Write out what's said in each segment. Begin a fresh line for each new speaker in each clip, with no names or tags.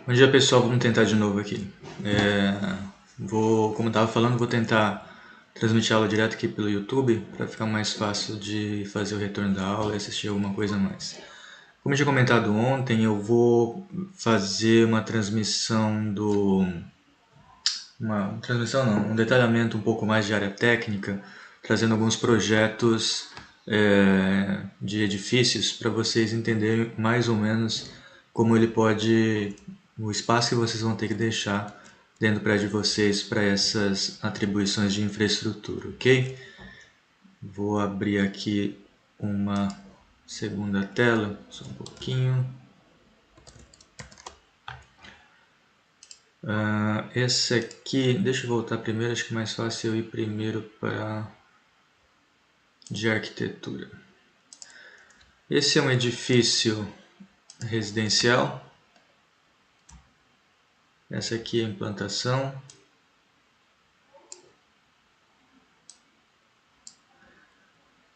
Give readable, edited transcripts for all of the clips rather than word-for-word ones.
Bom dia pessoal, vamos tentar de novo aqui. Como eu estava falando, vou tentar transmitir a aula direto aqui pelo YouTube para ficar mais fácil de fazer o retorno da aula e assistir alguma coisa a mais. Como eu tinha comentado ontem, eu vou fazer uma transmissão um detalhamento um pouco mais de área técnica, trazendo alguns projetos de edifícios para vocês entenderem mais ou menos como ele pode, o espaço que vocês vão ter que deixar dentro do prédio de vocês para essas atribuições de infraestrutura, ok? Vou abrir aqui uma segunda tela, só um pouquinho. Esse aqui, deixa eu voltar primeiro, acho que é mais fácil eu ir primeiro para de arquitetura. Esse é um edifício residencial. Essa aqui é a implantação.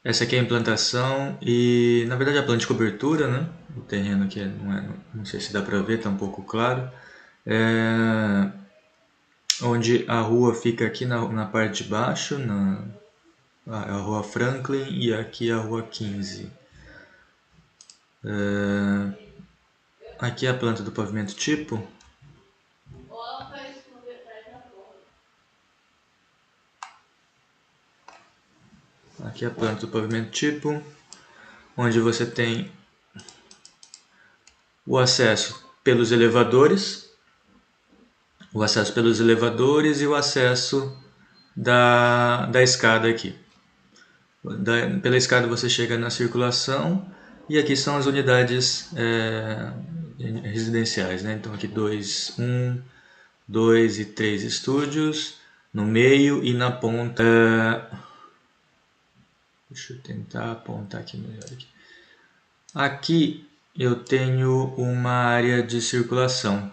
Essa aqui é a implantação e, na verdade, a planta de cobertura, né? O terreno aqui não sei se dá para ver, está um pouco claro. Onde a rua fica aqui na parte de baixo, a rua Franklin, e aqui a rua 15. Aqui é a planta do pavimento tipo. Aqui é a planta do pavimento tipo, onde você tem o acesso pelos elevadores, e o acesso da escada aqui. Pela escada você chega na circulação e aqui são as unidades residenciais, né? Então aqui 1, 2 e 3 estúdios no meio e na ponta. Deixa eu tentar apontar aqui melhor. Aqui eu tenho uma área de circulação.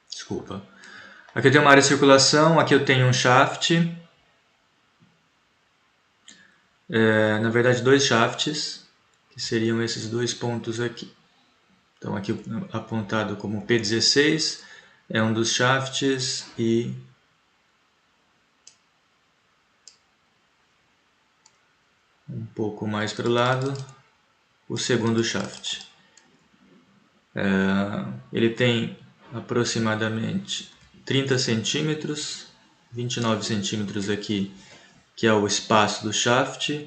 Desculpa. Aqui eu tenho uma área de circulação, aqui eu tenho um shaft. Na verdade, dois shafts, que seriam esses dois pontos aqui. Então aqui apontado como P16 é um dos shafts e um pouco mais para o lado o segundo shaft. Ele tem aproximadamente 30 centímetros, 29 centímetros aqui, que é o espaço do shaft.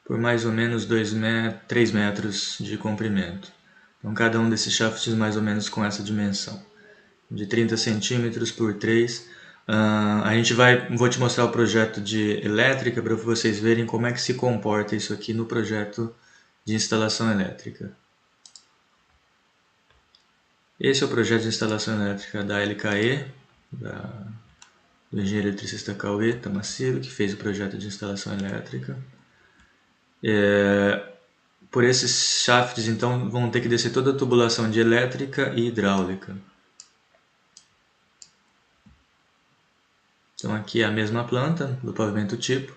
Por mais ou menos 3 metros de comprimento. Então cada um desses shafts mais ou menos com essa dimensão, de 30 centímetros por 3. Vou te mostrar o projeto de elétrica para vocês verem como é que se comporta isso aqui no projeto de instalação elétrica. Esse é o projeto de instalação elétrica da LKE, do engenheiro eletricista Cauê Tamaciro, que fez o projeto de instalação elétrica. Por esses shafts, então, vão ter que descer toda a tubulação de elétrica e hidráulica. Então aqui é a mesma planta do pavimento tipo.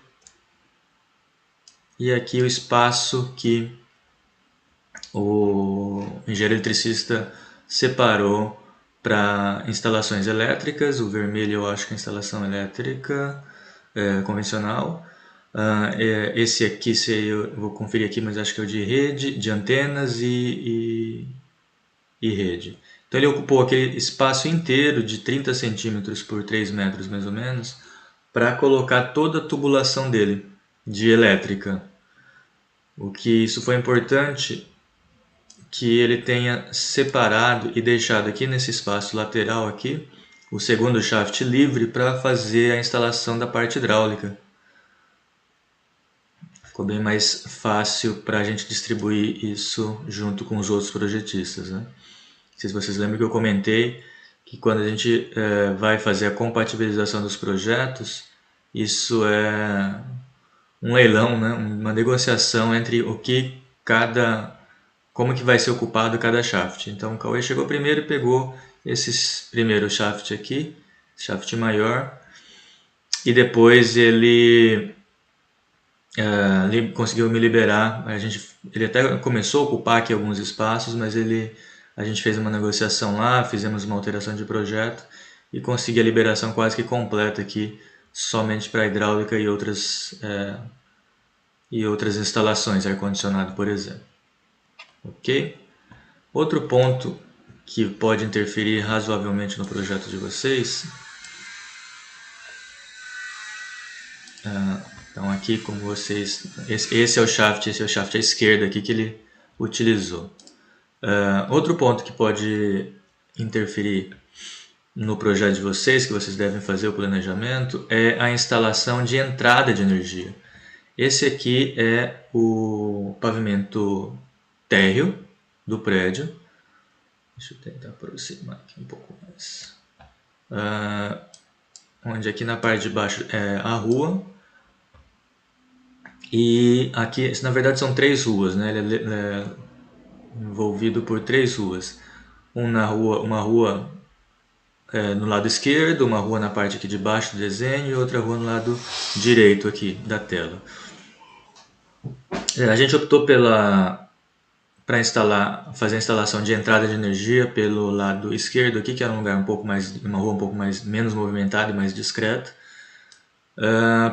E aqui o espaço que o engenheiro eletricista separou para instalações elétricas. O vermelho eu acho que é instalação elétrica convencional. Esse aqui eu vou conferir aqui, mas acho que é o de rede, de antenas e rede. Então ele ocupou aquele espaço inteiro de 30 centímetros por 3 metros mais ou menos para colocar toda a tubulação dele de elétrica. O que isso foi importante, que ele tenha separado e deixado aqui nesse espaço lateral aqui o segundo shaft livre para fazer a instalação da parte hidráulica. Ficou bem mais fácil para a gente distribuir isso junto com os outros projetistas, né? sei se vocês lembram que eu comentei que quando a gente vai fazer a compatibilização dos projetos, isso é um leilão, né? Uma negociação entre como que vai ser ocupado cada shaft. Então o Cauê chegou primeiro e pegou esse primeiro shaft aqui, shaft maior, e depois ele conseguiu me liberar. Ele até começou a ocupar aqui alguns espaços, mas a gente fez uma negociação lá, fizemos uma alteração de projeto e consegui a liberação quase que completa aqui, somente para hidráulica e outras instalações, ar-condicionado, por exemplo. Ok? Outro ponto que pode interferir razoavelmente no projeto de vocês. Então aqui, como vocês, esse é o shaft à esquerda aqui que ele utilizou. Outro ponto que pode interferir no projeto de vocês, que vocês devem fazer o planejamento, é a instalação de entrada de energia. Esse aqui é o pavimento térreo do prédio. Deixa eu tentar aproximar aqui um pouco mais. Onde aqui na parte de baixo é a rua. E aqui, na verdade, são 3 ruas, né? Ele é envolvido por 3 ruas. Uma rua no lado esquerdo, uma rua na parte aqui de baixo do desenho e outra rua no lado direito aqui da tela. A gente optou para fazer a instalação de entrada de energia pelo lado esquerdo aqui, que era uma rua um pouco menos movimentada e mais discreta,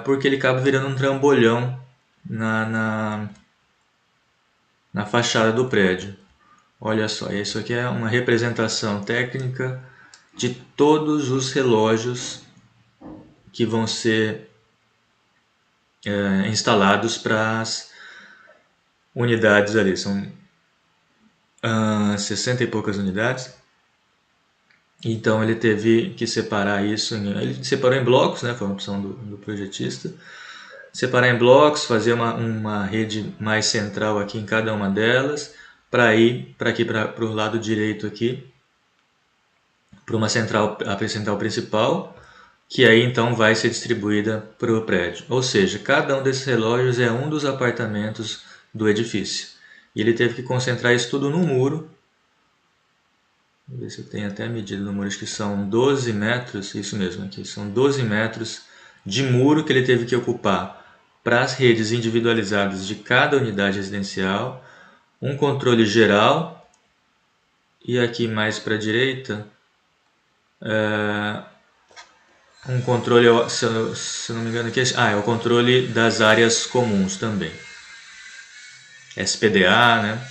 porque ele acaba virando um trambolhão na fachada do prédio. Olha só, isso aqui é uma representação técnica de todos os relógios que vão ser instalados para as unidades ali. São 60 e poucas unidades. Então ele teve que separar isso. Ele separou em blocos, né? Foi uma opção do projetista. Separar em blocos, fazer uma rede mais central aqui em cada uma delas, para ir para o lado direito aqui, para a central principal, que aí então vai ser distribuída para o prédio. Ou seja, cada um desses relógios é um dos apartamentos do edifício. E ele teve que concentrar isso tudo no muro. Vou ver se eu tenho até a medida do muro, acho que são 12 metros, isso mesmo aqui, são 12 metros de muro que ele teve que ocupar para as redes individualizadas de cada unidade residencial, um controle geral, e aqui mais para a direita, um controle, se não me engano aqui, é o controle das áreas comuns também. SPDA, né?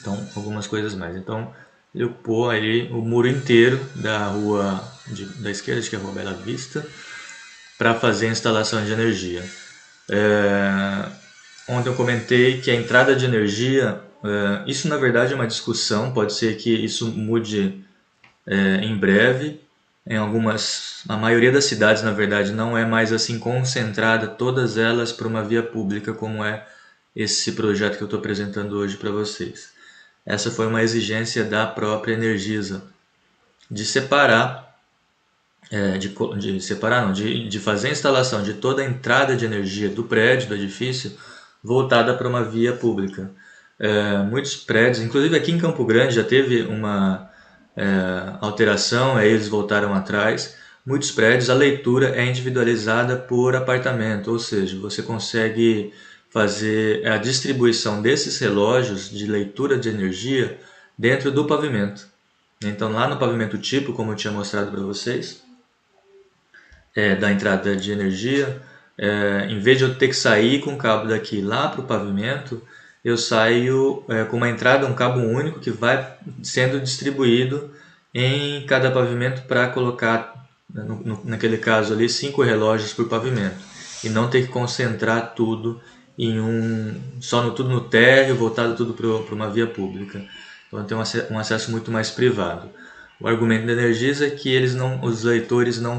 Então, algumas coisas mais. Então, ele ocupou ali o muro inteiro da rua da esquerda, acho que é a Rua Bela Vista, para fazer a instalação de energia. Ontem eu comentei que a entrada de energia, isso na verdade é uma discussão, pode ser que isso mude em breve. A maioria das cidades, na verdade, não é mais assim concentrada, todas elas para uma via pública, como é esse projeto que eu estou apresentando hoje para vocês. Essa foi uma exigência da própria Energisa, de separar, de fazer a instalação de toda a entrada de energia do prédio, do edifício, voltada para uma via pública. Muitos prédios, inclusive aqui em Campo Grande já teve uma alteração, aí eles voltaram atrás. Muitos prédios a leitura é individualizada por apartamento, ou seja, você consegue fazer a distribuição desses relógios de leitura de energia dentro do pavimento. Então lá no pavimento tipo, como eu tinha mostrado para vocês, da entrada de energia, em vez de eu ter que sair com o cabo daqui lá para o pavimento, eu saio com uma entrada, um cabo único que vai sendo distribuído em cada pavimento para colocar, naquele caso ali, 5 relógios por pavimento, e não ter que concentrar tudo tudo no térreo, voltado tudo para uma via pública. Então tem um acesso muito mais privado. O argumento da Energisa é que os leitores não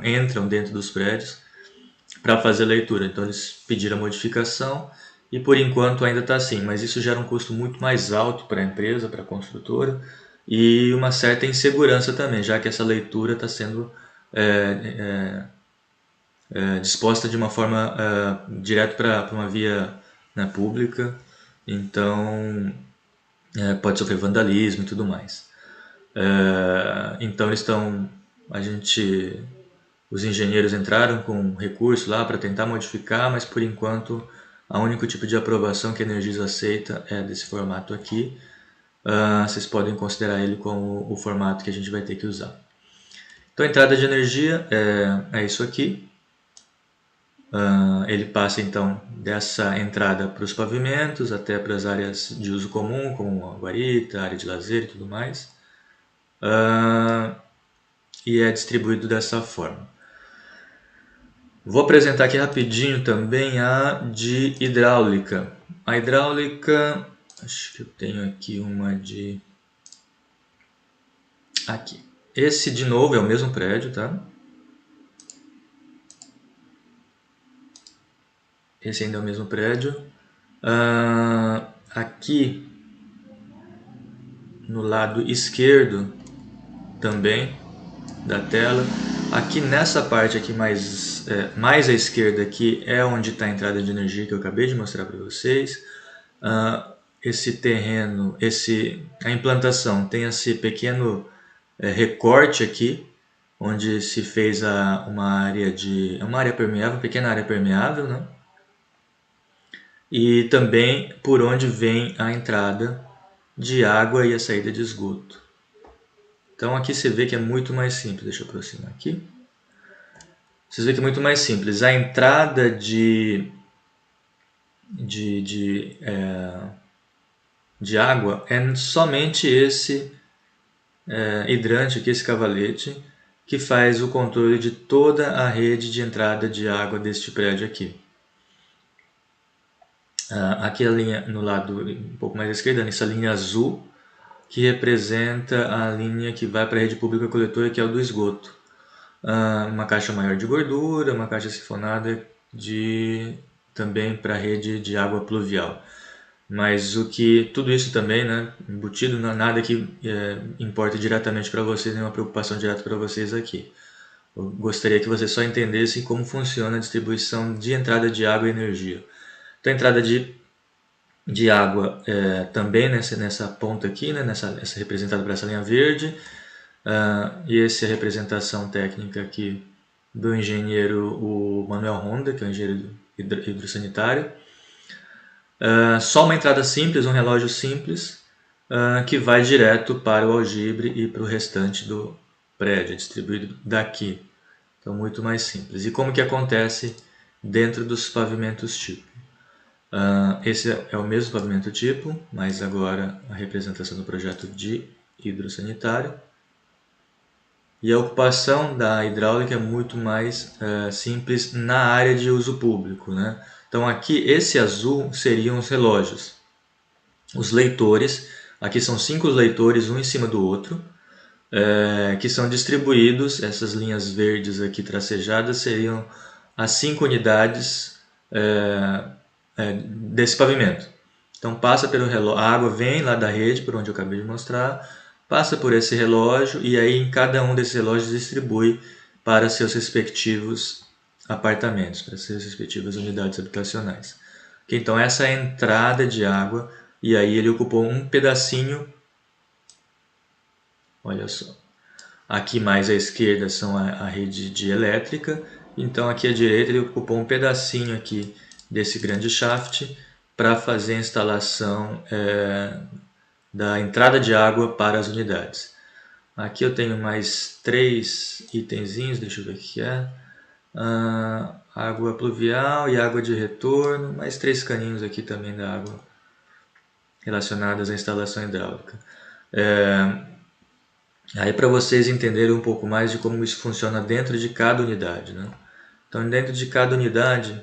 entram dentro dos prédios para fazer leitura. Então eles pediram a modificação e por enquanto ainda está assim, mas isso gera um custo muito mais alto para a empresa, para a construtora, e uma certa insegurança também, já que essa leitura está sendo disposta de uma forma direto para uma via, né, pública, então pode sofrer vandalismo e tudo mais. Então os engenheiros entraram com recurso lá para tentar modificar, mas por enquanto o único tipo de aprovação que a Energisa aceita é desse formato aqui. Vocês podem considerar ele como o formato que a gente vai ter que usar. Então a entrada de energia é isso aqui. Ele passa então dessa entrada para os pavimentos até para as áreas de uso comum, como a guarita, área de lazer e tudo mais. E é distribuído dessa forma. Vou apresentar aqui rapidinho também a de hidráulica. A hidráulica, acho que eu tenho aqui uma de... Aqui. Esse de novo é o mesmo prédio, tá? Esse ainda é o mesmo prédio. Aqui no lado esquerdo também da tela. Aqui nessa parte aqui mais à esquerda aqui é onde está a entrada de energia que eu acabei de mostrar para vocês. Esse terreno, a implantação tem esse pequeno recorte aqui, onde se fez uma área permeável, uma pequena área permeável, né? E também por onde vem a entrada de água e a saída de esgoto. Então aqui você vê que é muito mais simples. Deixa eu aproximar aqui. Vocês veem que é muito mais simples. A entrada de água é somente esse hidrante aqui, esse cavalete, que faz o controle de toda a rede de entrada de água deste prédio aqui. Aqui a linha no lado um pouco mais à esquerda, nessa linha azul, que representa a linha que vai para a rede pública coletora, que é o do esgoto. Uma caixa maior de gordura, uma caixa sifonada também para a rede de água pluvial. Mas tudo isso também, né, embutido, não é nada que importa diretamente para vocês, nenhuma preocupação direta para vocês aqui. Eu gostaria que vocês só entendessem como funciona a distribuição de entrada de água e energia. Então a entrada de água também nessa ponta aqui, né, essa representada por essa linha verde, e essa é a representação técnica aqui do engenheiro o Manuel Honda, que é o engenheiro hidrossanitário. Só uma entrada simples, um relógio simples, que vai direto para o aljibre e para o restante do prédio, distribuído daqui. Então muito mais simples. E como que acontece dentro dos pavimentos tipo? Esse é o mesmo pavimento tipo, mas agora a representação do projeto de hidrossanitário. E a ocupação da hidráulica é muito mais simples na área de uso público, né? Então aqui esse azul seriam os relógios. Os leitores, aqui são 5 leitores, um em cima do outro, que são distribuídos, essas linhas verdes aqui tracejadas seriam as 5 unidades desse pavimento. Então passa pelo relógio, a água vem lá da rede, por onde eu acabei de mostrar, passa por esse relógio e aí em cada um desses relógios distribui para seus respectivos apartamentos, para suas respectivas unidades habitacionais. Então essa é a entrada de água e aí ele ocupou um pedacinho, olha só, aqui mais à esquerda são a rede de elétrica, então aqui à direita ele ocupou um pedacinho aqui desse grande shaft para fazer a instalação da entrada de água para as unidades. Aqui eu tenho mais 3 itenzinhos, deixa eu ver o que é. Água pluvial e água de retorno, mais 3 caninhos aqui também da água relacionadas à instalação hidráulica. Aí para vocês entenderem um pouco mais de como isso funciona dentro de cada unidade, né? Então dentro de cada unidade,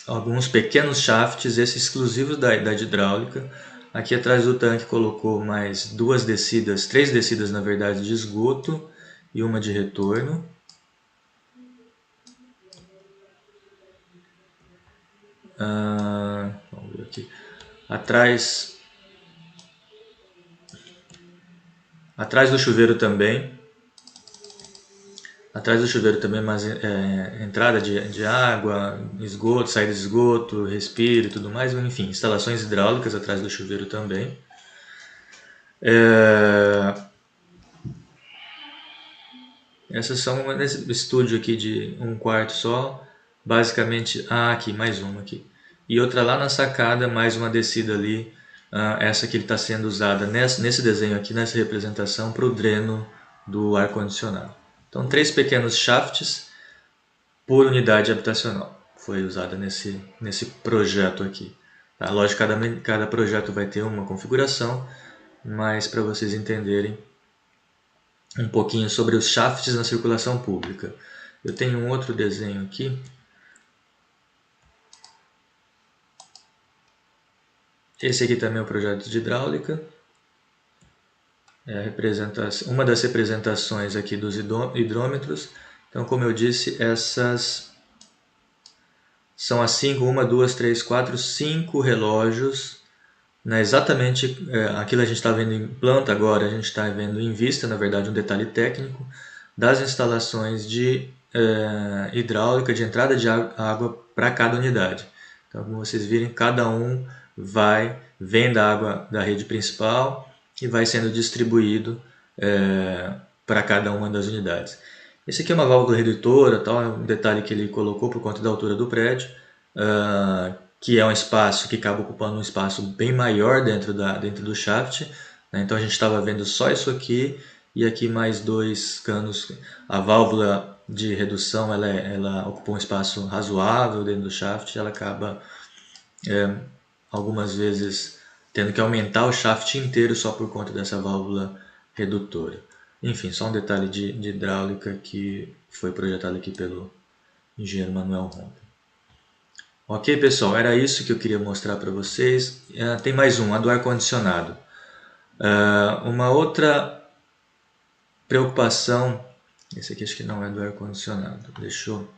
alguns pequenos shafts, esses exclusivos da hidráulica. Aqui atrás do tanque colocou mais 3 descidas na verdade de esgoto e uma de retorno. Vamos ver aqui. Atrás do chuveiro também. Atrás do chuveiro também, mas entrada de água, esgoto, saída de esgoto, respiro e tudo mais. Enfim, instalações hidráulicas atrás do chuveiro também. Essas são nesse estúdio aqui de um quarto só. Basicamente, aqui, mais uma aqui. E outra lá na sacada, mais uma descida ali. Essa que está sendo usada nesse desenho aqui, nessa representação, para o dreno do ar-condicionado. Então, 3 pequenos shafts por unidade habitacional. Foi usada nesse projeto aqui. Tá? Lógico, cada projeto vai ter uma configuração, mas para vocês entenderem um pouquinho sobre os shafts na circulação pública. Eu tenho um outro desenho aqui. Esse aqui também é o projeto de hidráulica. É uma das representações aqui dos hidrômetros. Então, como eu disse, essas são as 1, 2, 3, 4, 5 relógios. Exatamente aquilo a gente está vendo em planta agora, a gente está vendo em vista, na verdade, um detalhe técnico das instalações de hidráulica, de entrada de água para cada unidade. Então, como vocês virem, cada um vem da água da rede principal e vai sendo distribuído para cada uma das unidades. Esse aqui é uma válvula redutora, tal, é um detalhe que ele colocou por conta da altura do prédio, que é um espaço que acaba ocupando um espaço bem maior dentro do shaft. Né? Então a gente estava vendo só isso aqui e aqui mais 2 canos. A válvula de redução ela ocupa um espaço razoável dentro do shaft, ela acaba algumas vezes tendo que aumentar o shaft inteiro só por conta dessa válvula redutora. Enfim, só um detalhe de hidráulica que foi projetado aqui pelo engenheiro Manuel Rompe. Ok, pessoal, era isso que eu queria mostrar para vocês. Tem mais a do ar-condicionado. Uma outra preocupação, esse aqui acho que não é do ar-condicionado, deixa eu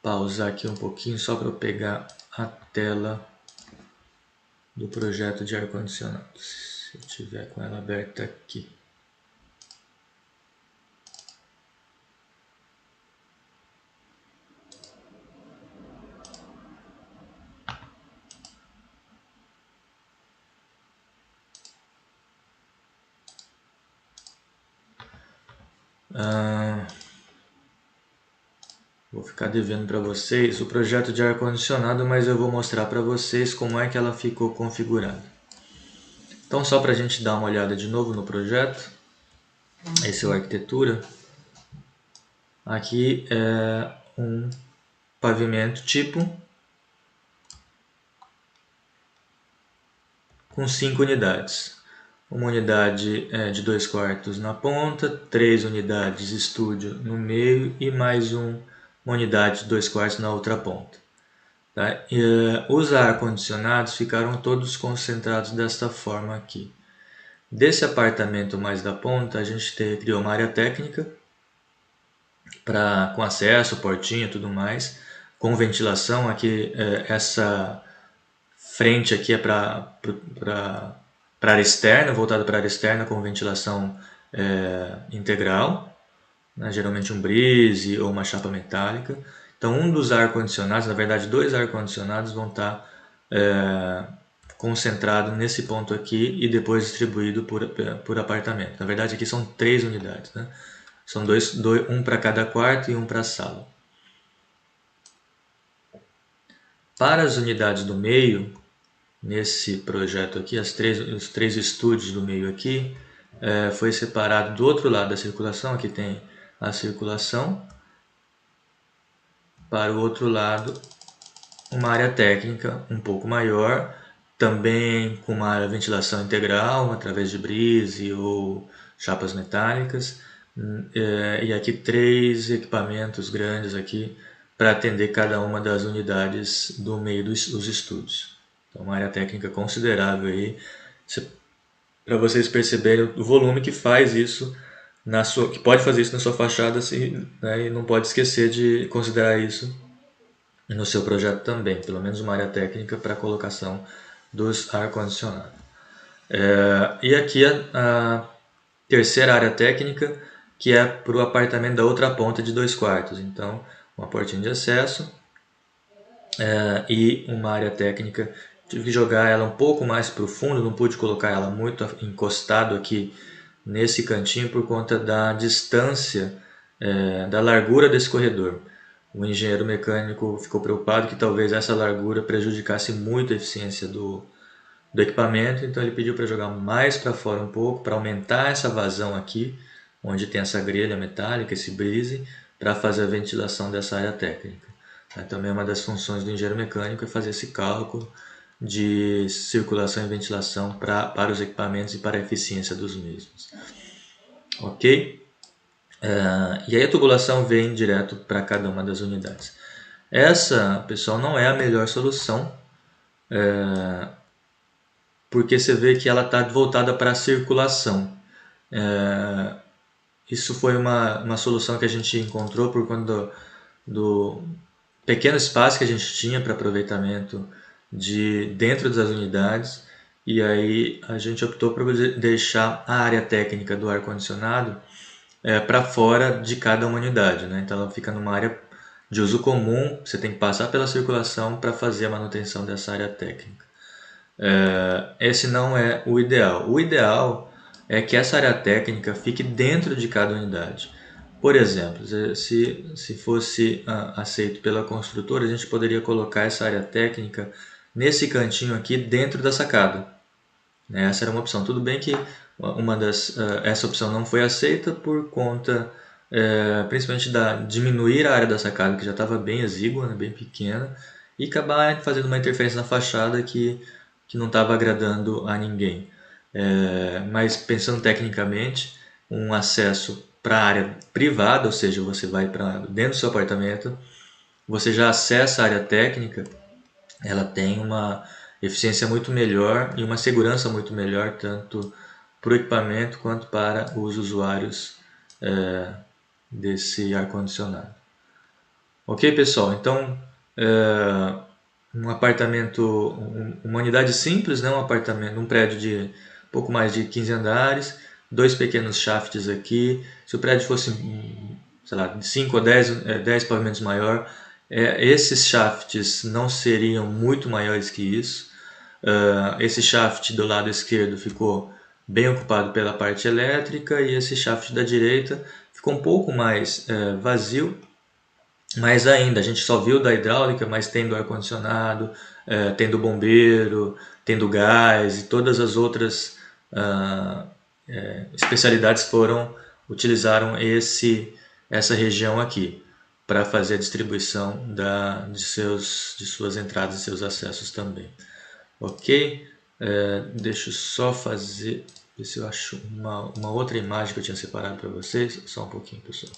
pausar aqui um pouquinho só para eu pegar a tela do projeto de ar-condicionado, se eu tiver com ela aberta aqui. Vou ficar devendo para vocês o projeto de ar-condicionado, mas eu vou mostrar para vocês como é que ela ficou configurada. Então, só para a gente dar uma olhada de novo no projeto, esse é o arquitetura. Aqui é um pavimento tipo com 5 unidades. Uma unidade de 2 quartos na ponta, 3 unidades estúdio no meio e mais uma unidade de 2 quartos na outra ponta. Tá? Os ar-condicionados ficaram todos concentrados desta forma aqui. Desse apartamento mais da ponta, a gente criou uma área técnica com acesso, portinha e tudo mais, com ventilação. Aqui, essa frente aqui é para área externa, voltada para área externa com ventilação integral, né? Geralmente um brise ou uma chapa metálica. Então, um dos ar-condicionados, na verdade 2 ar-condicionados vão estar concentrado nesse ponto aqui e depois distribuído por apartamento. Na verdade aqui são 3 unidades, né? São um para cada quarto e um para a sala. Para as unidades do meio, nesse projeto aqui, os 3 estúdios do meio aqui, foi separado do outro lado da circulação. Aqui tem a circulação. Para o outro lado, uma área técnica um pouco maior, também com uma ventilação integral através de brise ou chapas metálicas. E aqui 3 equipamentos grandes aqui para atender cada uma das unidades do meio dos estúdios. Então, uma área técnica considerável aí, para vocês perceberem o volume que faz isso que pode fazer isso na sua fachada, né, e não pode esquecer de considerar isso no seu projeto também, pelo menos uma área técnica para a colocação dos ar-condicionado. E aqui a terceira área técnica, que é para o apartamento da outra ponta de 2 quartos. Então, uma portinha de acesso e uma área técnica. Tive que jogar ela um pouco mais para o fundo, não pude colocar ela muito encostado aqui nesse cantinho por conta da distância, da largura desse corredor. O engenheiro mecânico ficou preocupado que talvez essa largura prejudicasse muito a eficiência do equipamento, então ele pediu para jogar mais para fora um pouco, para aumentar essa vazão aqui, onde tem essa grelha metálica, esse brise, para fazer a ventilação dessa área técnica. Também uma das funções do engenheiro mecânico é fazer esse cálculo de circulação e ventilação para os equipamentos e para a eficiência dos mesmos. Ok? E aí a tubulação vem direto para cada uma das unidades. Essa, pessoal, não é a melhor solução, porque você vê que ela está voltada para a circulação. Isso foi uma solução que a gente encontrou por conta do pequeno espaço que a gente tinha para aproveitamento dentro das unidades, e aí a gente optou por deixar a área técnica do ar-condicionado para fora de cada uma unidade, né? Então ela fica numa área de uso comum, você tem que passar pela circulação para fazer a manutenção dessa área técnica. Esse não é o ideal. O ideal é que essa área técnica fique dentro de cada unidade. Por exemplo, se fosse aceito pela construtora, a gente poderia colocar essa área técnica nesse cantinho aqui dentro da sacada. Essa era uma opção. Tudo bem que essa opção não foi aceita por conta principalmente diminuir a área da sacada, que já estava bem exígua, né, bem pequena, e acabar fazendo uma interferência na fachada que não estava agradando a ninguém. Mas pensando tecnicamente, um acesso para a área privada, ou seja, você vai para dentro do seu apartamento, você já acessa a área técnica, ela tem uma eficiência muito melhor e uma segurança muito melhor, tanto para o equipamento quanto para os usuários desse ar-condicionado. Ok, pessoal? Então, um apartamento, uma unidade simples, né? Um apartamento, um prédio de pouco mais de 15 andares, 2 pequenos shafts aqui. Se o prédio fosse, sei lá, 5 ou 10 pavimentos maior, esses shafts não seriam muito maiores que isso. Esse shaft do lado esquerdo ficou bem ocupado pela parte elétrica e esse shaft da direita ficou um pouco mais vazio. Mas ainda, a gente só viu da hidráulica, mas tem do ar-condicionado, tem do bombeiro, tem do gás e todas as outras especialidades utilizaram essa região aqui para fazer a distribuição de suas entradas e seus acessos também. Ok? Deixa eu só ver se eu acho uma outra imagem que eu tinha separado para vocês. Só um pouquinho, pessoal.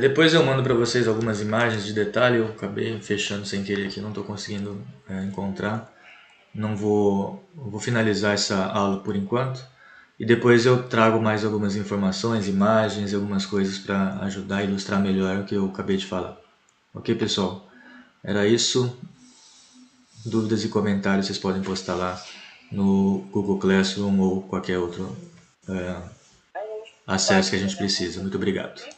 Depois eu mando para vocês algumas imagens de detalhe. Eu acabei fechando sem querer aqui, não estou conseguindo encontrar. Não vou finalizar essa aula por enquanto. E depois eu trago mais algumas informações, imagens, algumas coisas para ajudar a ilustrar melhor o que eu acabei de falar. Ok, pessoal? Era isso. Dúvidas e comentários vocês podem postar lá no Google Classroom ou qualquer outro acesso que a gente precisa. Muito obrigado.